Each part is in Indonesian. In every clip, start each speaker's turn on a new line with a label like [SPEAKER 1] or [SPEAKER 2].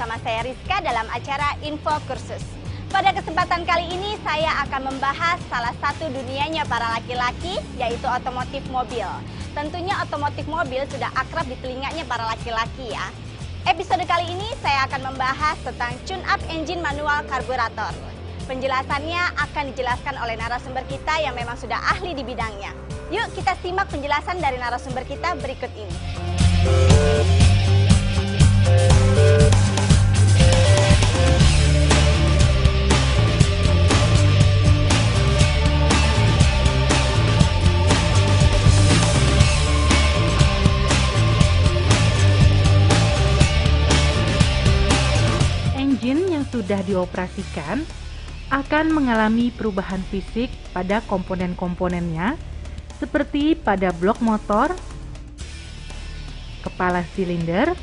[SPEAKER 1] bersama saya Rizka dalam acara Info Kursus. Pada kesempatan kali ini saya akan membahas salah satu dunianya para laki-laki, yaitu otomotif mobil. Tentunya otomotif mobil sudah akrab di telinganya para laki-laki ya. Episode kali ini saya akan membahas tentang tune-up engine manual karburator. Penjelasannya akan dijelaskan oleh narasumber kita yang memang sudah ahli di bidangnya. Yuk kita simak penjelasan dari narasumber kita berikut ini.
[SPEAKER 2] Engine yang sudah dioperasikan akan mengalami perubahan fisik pada komponen-komponennya seperti pada blok motor, kepala silinder,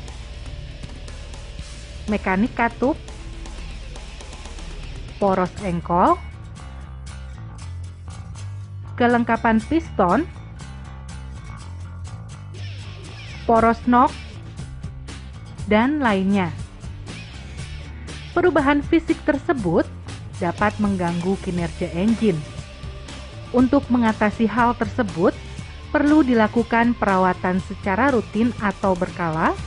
[SPEAKER 2] mekanik katup, poros engkol, kelengkapan piston, poros nok, dan lainnya. Perubahan fisik tersebut dapat mengganggu kinerja engine. Untuk mengatasi hal tersebut, perlu dilakukan perawatan secara rutin atau berkala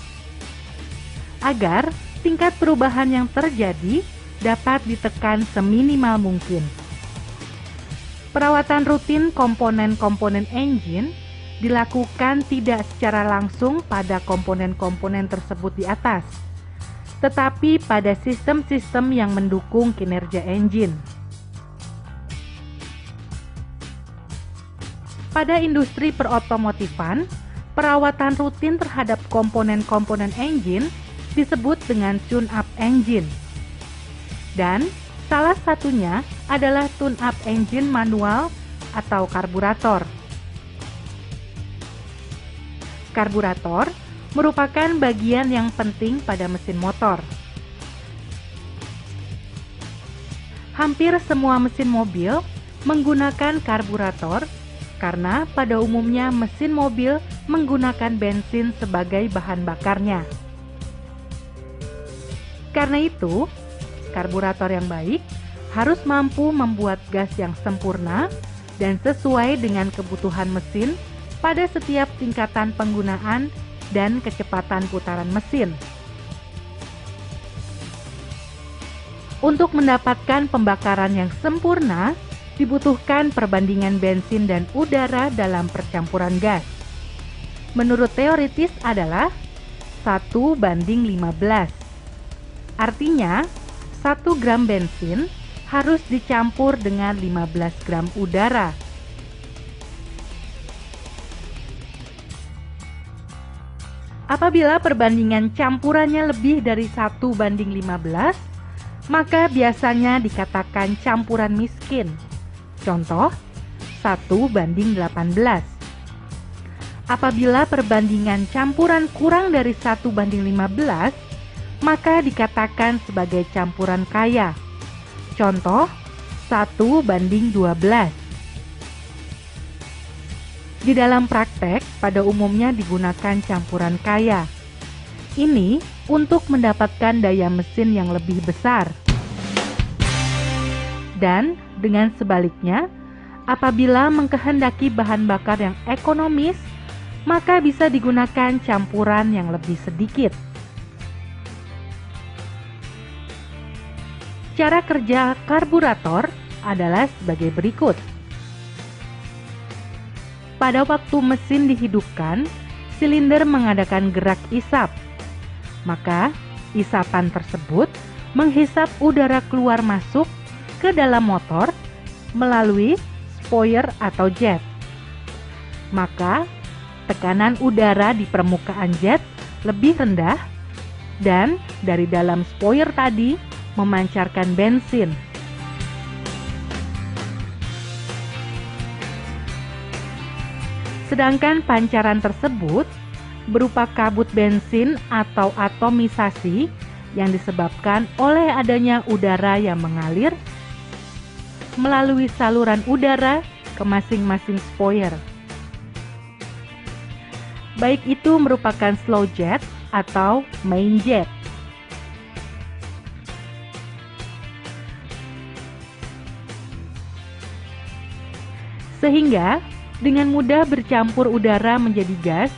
[SPEAKER 2] agar tingkat perubahan yang terjadi dapat ditekan seminimal mungkin. Perawatan rutin komponen-komponen engine dilakukan tidak secara langsung pada komponen-komponen tersebut di atas, tetapi pada sistem-sistem yang mendukung kinerja engine. Pada industri perotomotifan, perawatan rutin terhadap komponen-komponen engine disebut dengan tune-up engine. Dan salah satunya adalah tune-up engine manual atau karburator. Karburator merupakan bagian yang penting pada mesin motor. Hampir semua mesin mobil menggunakan karburator karena pada umumnya mesin mobil menggunakan bensin sebagai bahan bakarnya. Karena itu, karburator yang baik harus mampu membuat gas yang sempurna dan sesuai dengan kebutuhan mesin pada setiap tingkatan penggunaan dan kecepatan putaran mesin. Untuk mendapatkan pembakaran yang sempurna, dibutuhkan perbandingan bensin dan udara dalam percampuran gas. Menurut teoritis adalah 1:15. Artinya, 1 gram bensin harus dicampur dengan 15 gram udara. Apabila perbandingan campurannya lebih dari 1:15, maka biasanya dikatakan campuran miskin. Contoh, 1:18. Apabila perbandingan campuran kurang dari 1:15, maka dikatakan sebagai campuran kaya. Contoh, 1:12. Di dalam praktek, pada umumnya digunakan campuran kaya. Ini untuk mendapatkan daya mesin yang lebih besar. Dan dengan sebaliknya, apabila mengkehendaki bahan bakar yang ekonomis, maka bisa digunakan campuran yang lebih sedikit. Cara kerja karburator adalah sebagai berikut. Pada waktu mesin dihidupkan, silinder mengadakan gerak isap. Maka, isapan tersebut menghisap udara keluar masuk ke dalam motor melalui spoiler atau jet. Maka, tekanan udara di permukaan jet lebih rendah dan dari dalam spoiler tadi memancarkan bensin. Sedangkan pancaran tersebut berupa kabut bensin atau atomisasi yang disebabkan oleh adanya udara yang mengalir melalui saluran udara ke masing-masing spoiler. Baik itu merupakan slow jet atau main jet. sehingga dengan mudah bercampur udara menjadi gas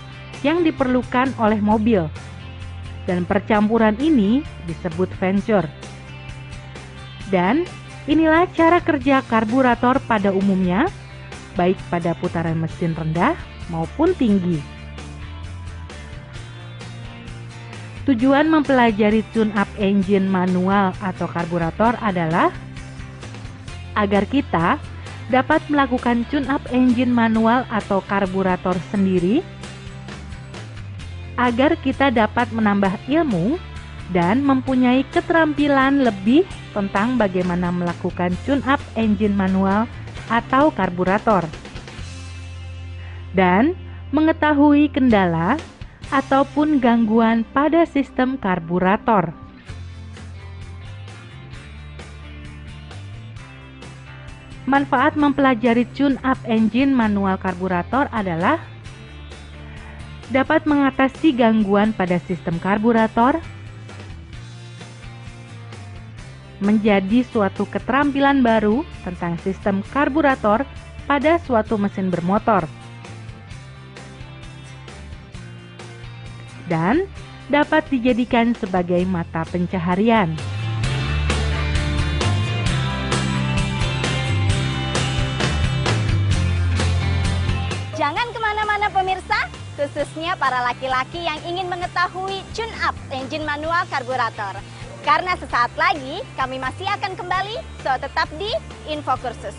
[SPEAKER 2] yang diperlukan oleh mobil. Dan percampuran ini disebut venture. Dan inilah cara kerja karburator pada umumnya, baik pada putaran mesin rendah maupun tinggi. Tujuan mempelajari tune-up engine manual atau karburator adalah agar kita dapat melakukan tune-up engine manual atau karburator sendiri, agar kita dapat menambah ilmu dan mempunyai keterampilan lebih tentang bagaimana melakukan tune-up engine manual atau karburator, dan mengetahui kendala ataupun gangguan pada sistem karburator. Manfaat mempelajari tune-up engine manual karburator adalah dapat mengatasi gangguan pada sistem karburator, menjadi suatu keterampilan baru tentang sistem karburator pada suatu mesin bermotor, dan dapat dijadikan sebagai mata pencaharian.
[SPEAKER 1] Jangan kemana-mana pemirsa, khususnya para laki-laki yang ingin mengetahui tune-up engine manual karburator. Karena sesaat lagi kami masih akan kembali, so tetap di Info Kursus.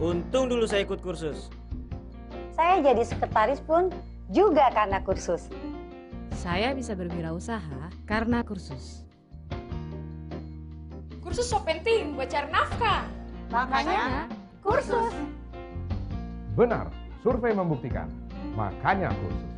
[SPEAKER 3] Untung dulu saya ikut kursus.
[SPEAKER 4] Saya jadi sekretaris pun juga karena kursus.
[SPEAKER 5] Saya bisa berwirausaha karena kursus.
[SPEAKER 6] Kursus so penting buat cari nafkah.
[SPEAKER 1] Makanya kursus.
[SPEAKER 7] Benar, survei membuktikan. Makanya kursus.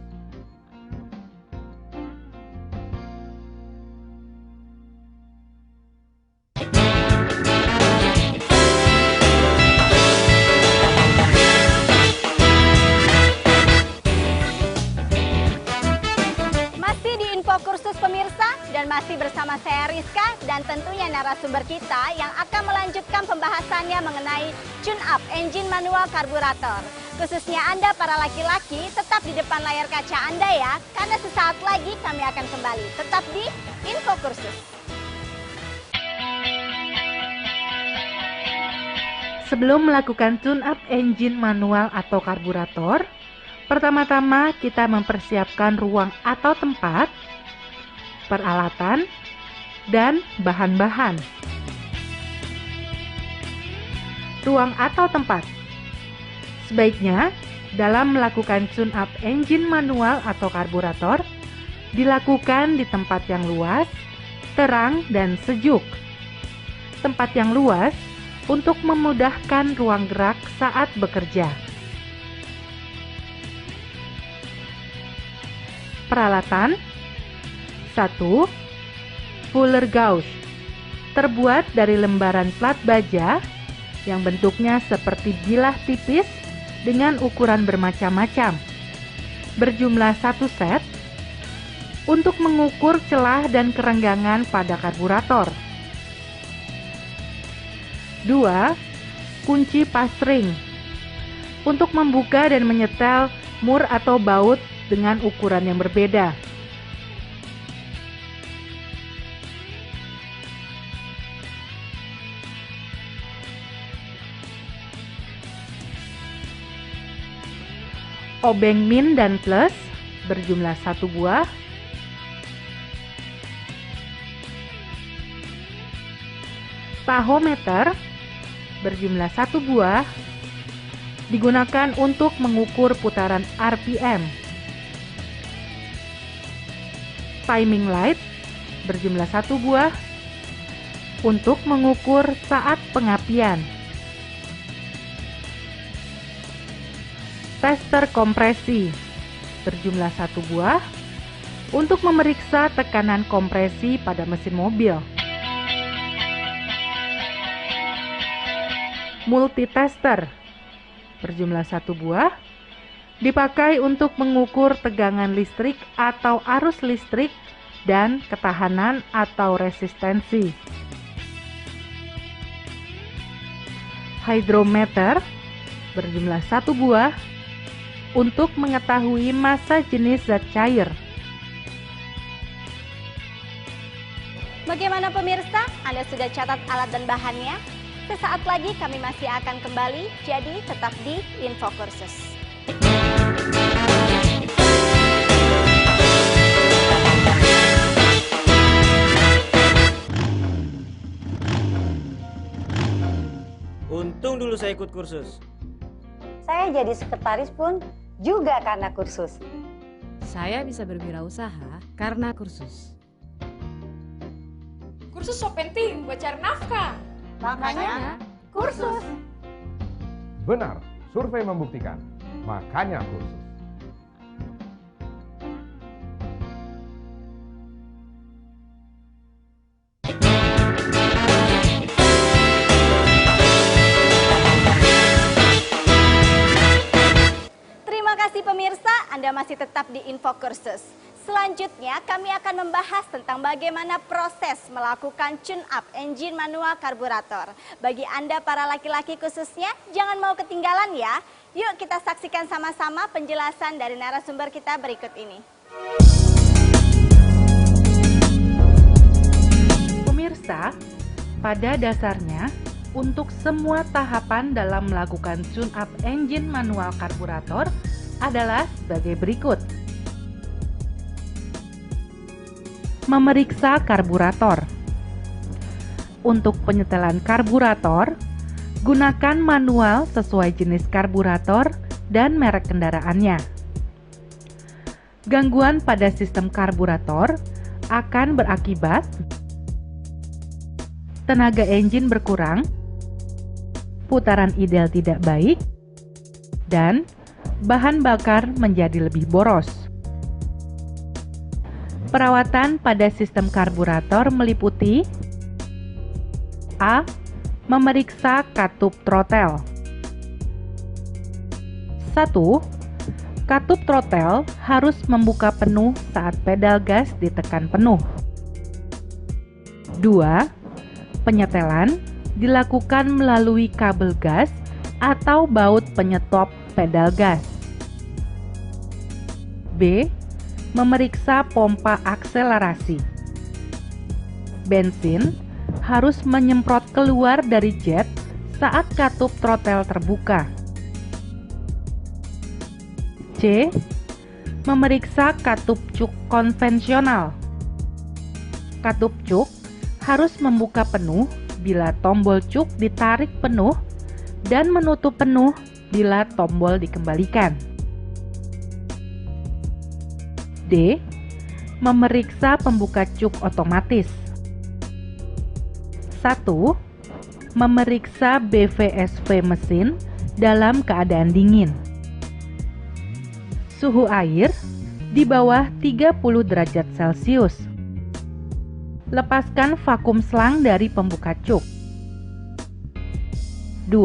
[SPEAKER 1] Masih di Info Kursus pemirsa, dan masih bersama saya Rizka dan tentunya narasumber kita yang akan melanjutkan pembahasannya mengenai tune-up engine manual karburator. Khususnya Anda para laki-laki, tetap di depan layar kaca Anda ya, karena sesaat lagi kami akan kembali. Tetap di Info Kursus.
[SPEAKER 2] Sebelum melakukan tune-up engine manual atau karburator, pertama-tama kita mempersiapkan ruang atau tempat, peralatan, dan bahan-bahan. Ruang atau tempat. Sebaiknya, dalam melakukan tune-up engine manual atau karburator, dilakukan di tempat yang luas, terang, dan sejuk. Tempat yang luas untuk memudahkan ruang gerak saat bekerja. Peralatan: 1. Fuller gauge, terbuat dari lembaran plat baja yang bentuknya seperti bilah tipis dengan ukuran bermacam-macam, berjumlah 1 set untuk mengukur celah dan kerenggangan pada karburator. 2. Kunci pas ring, untuk membuka dan menyetel mur atau baut dengan ukuran yang berbeda. Obeng min dan plus berjumlah 1 buah. Tahometer berjumlah 1 buah, digunakan untuk mengukur putaran RPM. Timing light berjumlah 1 buah untuk mengukur saat pengapian. Tester kompresi berjumlah 1 buah untuk memeriksa tekanan kompresi pada mesin mobil. Multitester berjumlah 1 buah Dipakai untuk mengukur tegangan listrik atau arus listrik dan ketahanan atau resistensi. Hydrometer berjumlah 1 buah untuk mengetahui massa jenis zat cair.
[SPEAKER 1] Bagaimana pemirsa? Anda sudah catat alat dan bahannya? Sesaat lagi kami masih akan kembali, jadi tetap di Info Kursus.
[SPEAKER 3] Untung dulu saya ikut kursus.
[SPEAKER 4] Saya jadi sekretaris pun juga karena kursus.
[SPEAKER 5] Saya bisa berwirausaha karena kursus.
[SPEAKER 6] Kursus so penting buat cari nafkah.
[SPEAKER 1] Makanya, kursus.
[SPEAKER 7] Benar, survei membuktikan. Makanya kursus.
[SPEAKER 1] Terima kasih pemirsa, Anda masih tetap di Info Kursus. Selanjutnya kami akan membahas tentang bagaimana proses melakukan tune-up engine manual karburator. Bagi Anda para laki-laki khususnya, jangan mau ketinggalan ya. Yuk kita saksikan sama-sama penjelasan dari narasumber kita berikut ini.
[SPEAKER 2] Pemirsa, pada dasarnya untuk semua tahapan dalam melakukan tune-up engine manual karburator adalah sebagai berikut. Memeriksa karburator. Untuk penyetelan karburator, gunakan manual sesuai jenis karburator dan merek kendaraannya. Gangguan pada sistem karburator akan berakibat tenaga engine berkurang, putaran ideal tidak baik, dan bahan bakar menjadi lebih boros. Perawatan pada sistem karburator meliputi A. Memeriksa katup throttle. 1. Katup throttle harus membuka penuh saat pedal gas ditekan penuh. 2. Penyetelan dilakukan melalui kabel gas atau baut penyetop pedal gas. B. Memeriksa pompa akselerasi. Bensin harus menyemprot keluar dari jet saat katup throttle terbuka. C. Memeriksa katup cuk konvensional. Katup cuk harus membuka penuh bila tombol cuk ditarik penuh dan menutup penuh bila tombol dikembalikan. D. Memeriksa pembuka cuk otomatis. 1. Memeriksa BVSV mesin dalam keadaan dingin. Suhu air di bawah 30 derajat Celcius. Lepaskan vakum selang dari pembuka cuk. 2.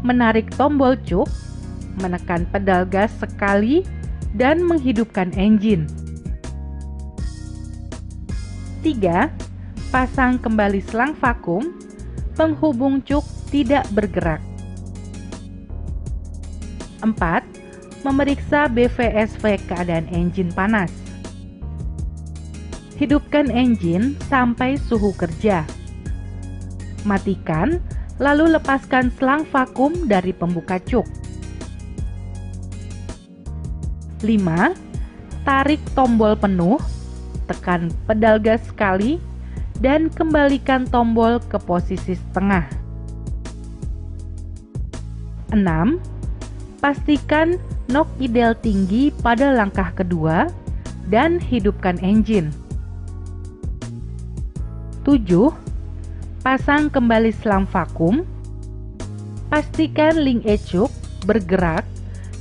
[SPEAKER 2] Menarik tombol cuk, menekan pedal gas sekali dan menghidupkan engine. 3. Pasang kembali selang vakum, penghubung cuk tidak bergerak. 4. Memeriksa BVSV keadaan engine panas. Hidupkan engine sampai suhu kerja. Matikan, lalu lepaskan selang vakum dari pembuka cuk. 5. Tarik tombol penuh, tekan pedal gas sekali, dan kembalikan tombol ke posisi setengah. 6. Pastikan nok ideal tinggi pada langkah kedua dan hidupkan engine. 7. Pasang kembali selang vakum, pastikan link e-cuk bergerak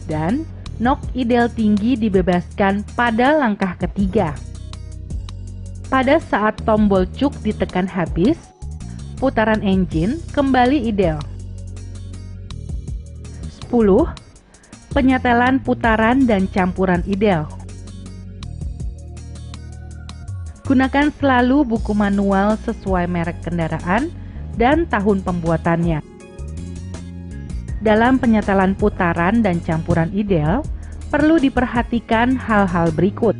[SPEAKER 2] dan nok ideal tinggi dibebaskan pada langkah ketiga. Pada saat tombol cuk ditekan habis, putaran engine kembali ideal. 10. penyetelan putaran dan campuran ideal. Gunakan selalu buku manual sesuai merek kendaraan dan tahun pembuatannya. Dalam penyetelan putaran dan campuran ideal, perlu diperhatikan hal-hal berikut.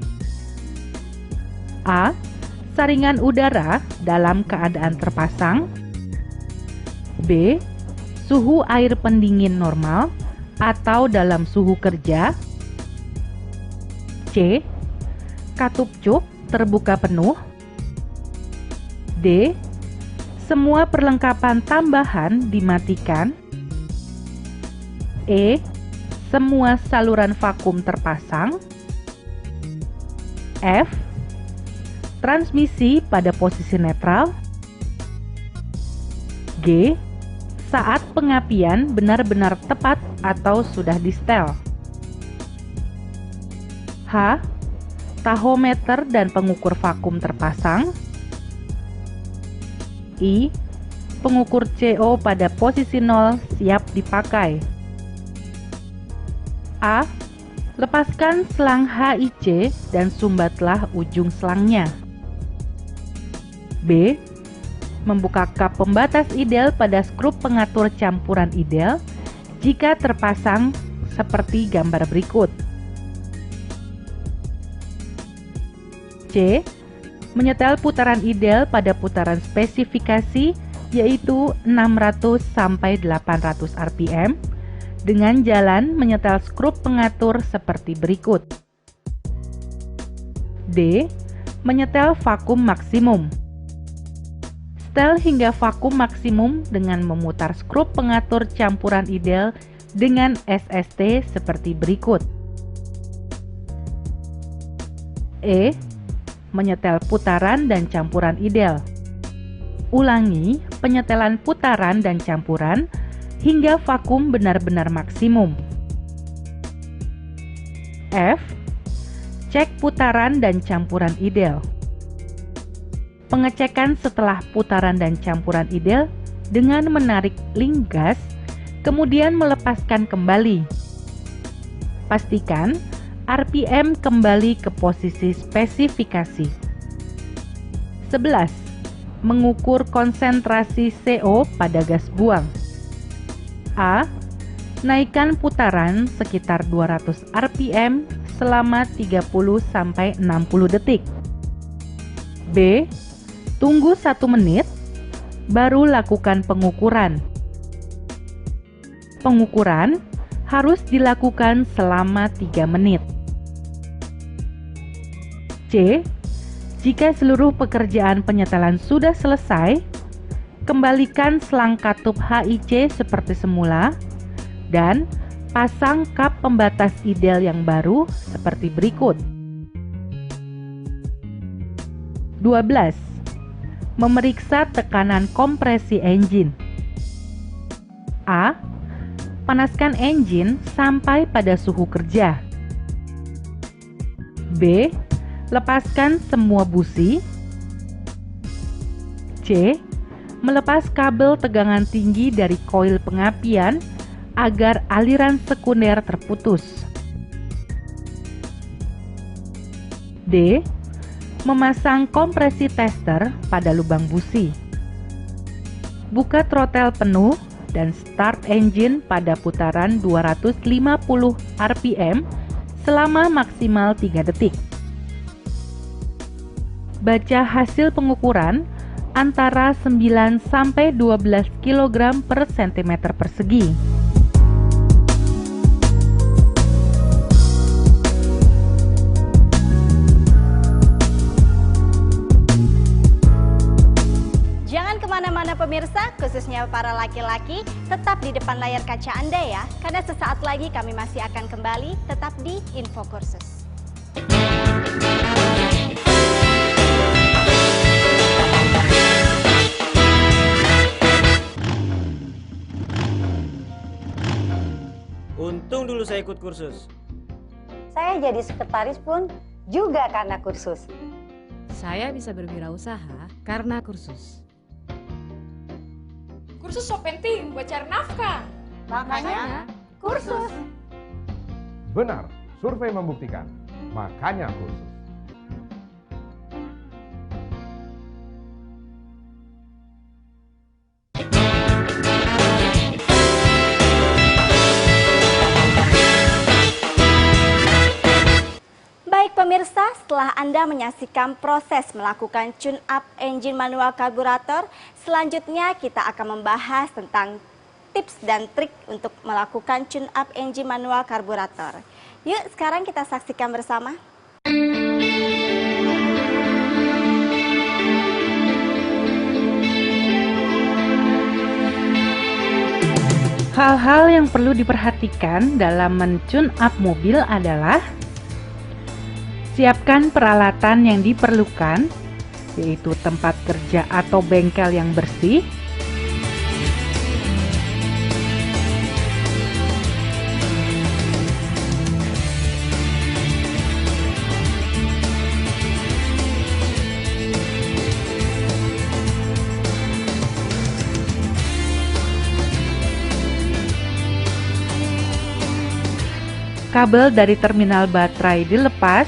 [SPEAKER 2] A. Saringan udara dalam keadaan terpasang. B. Suhu air pendingin normal atau dalam suhu kerja. C. Katup cup terbuka penuh. D. Semua perlengkapan tambahan dimatikan. E. Semua saluran vakum terpasang. F. Transmisi pada posisi netral. G. Saat pengapian benar-benar tepat atau sudah di-setel. H. Tahometer dan pengukur vakum terpasang. I. Pengukur CO pada posisi 0 siap dipakai. A. Lepaskan selang HIC dan sumbatlah ujung selangnya. B. Membuka kap pembatas ideal pada skrup pengatur campuran ideal jika terpasang seperti gambar berikut. C. Menyetel putaran ideal pada putaran spesifikasi yaitu 600 sampai 800 rpm dengan jalan menyetel skrup pengatur seperti berikut. D. Menyetel vakum maksimum. Setel hingga vakum maksimum dengan memutar skrup pengatur campuran ideal dengan SST seperti berikut. E. Menyetel putaran dan campuran ideal. Ulangi penyetelan putaran dan campuran hingga vakum benar-benar maksimum. F. Cek putaran dan campuran ideal. Pengecekan setelah putaran dan campuran ideal dengan menarik link gas, kemudian melepaskan kembali. Pastikan RPM kembali ke posisi spesifikasi. 11. Mengukur konsentrasi CO pada gas buang. A. Naikkan putaran sekitar 200 rpm selama 30-60 detik. B. Tunggu 1 menit, baru lakukan pengukuran. Pengukuran harus dilakukan selama 3 menit. C. Jika seluruh pekerjaan penyetelan sudah selesai, kembalikan selang katup HIC seperti semula dan pasang kap pembatas ideal yang baru seperti berikut. 12. Memeriksa tekanan kompresi engine. A. Panaskan engine sampai pada suhu kerja. B. Lepaskan semua busi. C. Melepas kabel tegangan tinggi dari koil pengapian agar aliran sekunder terputus. D. Memasang kompresi tester pada lubang busi. Buka throttle penuh dan start engine pada putaran 250 rpm selama maksimal 3 detik. Baca hasil pengukuran antara 9 sampai 12 kg per cm persegi.
[SPEAKER 1] Jangan kemana-mana pemirsa, khususnya para laki-laki, tetap di depan layar kaca Anda ya, karena sesaat lagi kami masih akan kembali tetap di Info Kursus.
[SPEAKER 3] Untung dulu saya ikut kursus.
[SPEAKER 4] Saya jadi sekretaris pun juga karena kursus.
[SPEAKER 5] Saya bisa berwirausaha karena kursus.
[SPEAKER 6] Kursus so penting buat cari nafkah.
[SPEAKER 1] Makanya, kursus.
[SPEAKER 7] Benar, survei membuktikan. Makanya kursus.
[SPEAKER 1] Baik pemirsa, setelah Anda menyaksikan proses melakukan tune-up engine manual karburator, selanjutnya kita akan membahas tentang tips dan trik untuk melakukan tune-up engine manual karburator. Yuk, sekarang kita saksikan bersama.
[SPEAKER 2] Hal-hal yang perlu diperhatikan dalam men-tune-up mobil adalah siapkan peralatan yang diperlukan, yaitu tempat kerja atau bengkel yang bersih, kabel dari terminal baterai dilepas,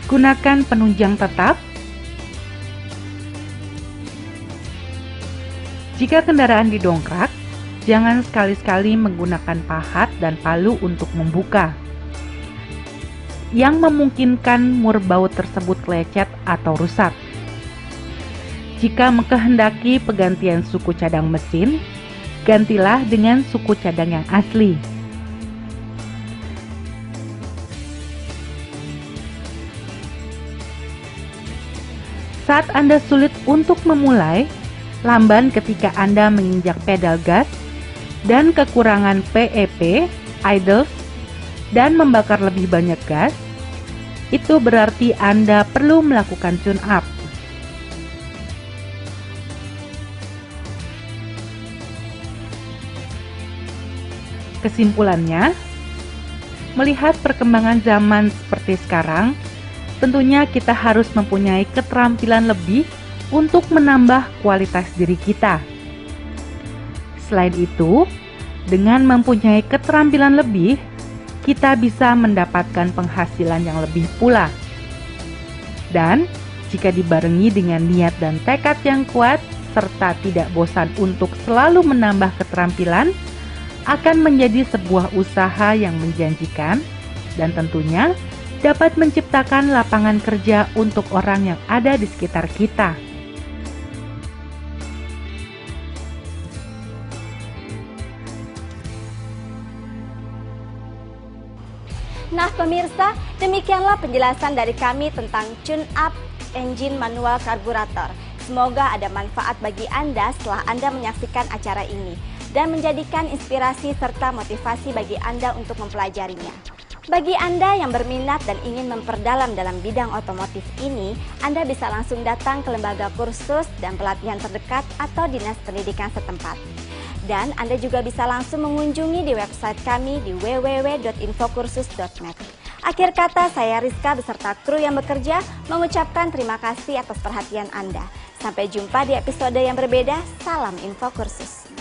[SPEAKER 2] gunakan penunjang tetap. Jika kendaraan didongkrak, jangan sekali-sekali menggunakan pahat dan palu untuk membuka, yang memungkinkan mur baut tersebut lecet atau rusak. Jika mengkehendaki penggantian suku cadang mesin, gantilah dengan suku cadang yang asli. Saat Anda sulit untuk memulai, lamban ketika Anda menginjak pedal gas, dan kekurangan PEP, idle, dan membakar lebih banyak gas, itu berarti Anda perlu melakukan tune-up. Kesimpulannya, melihat perkembangan zaman seperti sekarang, tentunya kita harus mempunyai keterampilan lebih untuk menambah kualitas diri kita. Selain itu, dengan mempunyai keterampilan lebih, kita bisa mendapatkan penghasilan yang lebih pula. Dan, jika dibarengi dengan niat dan tekad yang kuat, serta tidak bosan untuk selalu menambah keterampilan, akan menjadi sebuah usaha yang menjanjikan dan tentunya dapat menciptakan lapangan kerja untuk orang yang ada di sekitar kita.
[SPEAKER 1] Nah pemirsa, demikianlah penjelasan dari kami tentang tune-up engine manual karburator. Semoga ada manfaat bagi Anda setelah Anda menyaksikan acara ini dan menjadikan inspirasi serta motivasi bagi Anda untuk mempelajarinya. Bagi Anda yang berminat dan ingin memperdalam dalam bidang otomotif ini, Anda bisa langsung datang ke lembaga kursus dan pelatihan terdekat atau dinas pendidikan setempat. Dan Anda juga bisa langsung mengunjungi di website kami di www.infokursus.net. Akhir kata, saya Rizka beserta kru yang bekerja mengucapkan terima kasih atas perhatian Anda. Sampai jumpa di episode yang berbeda. Salam Infokursus.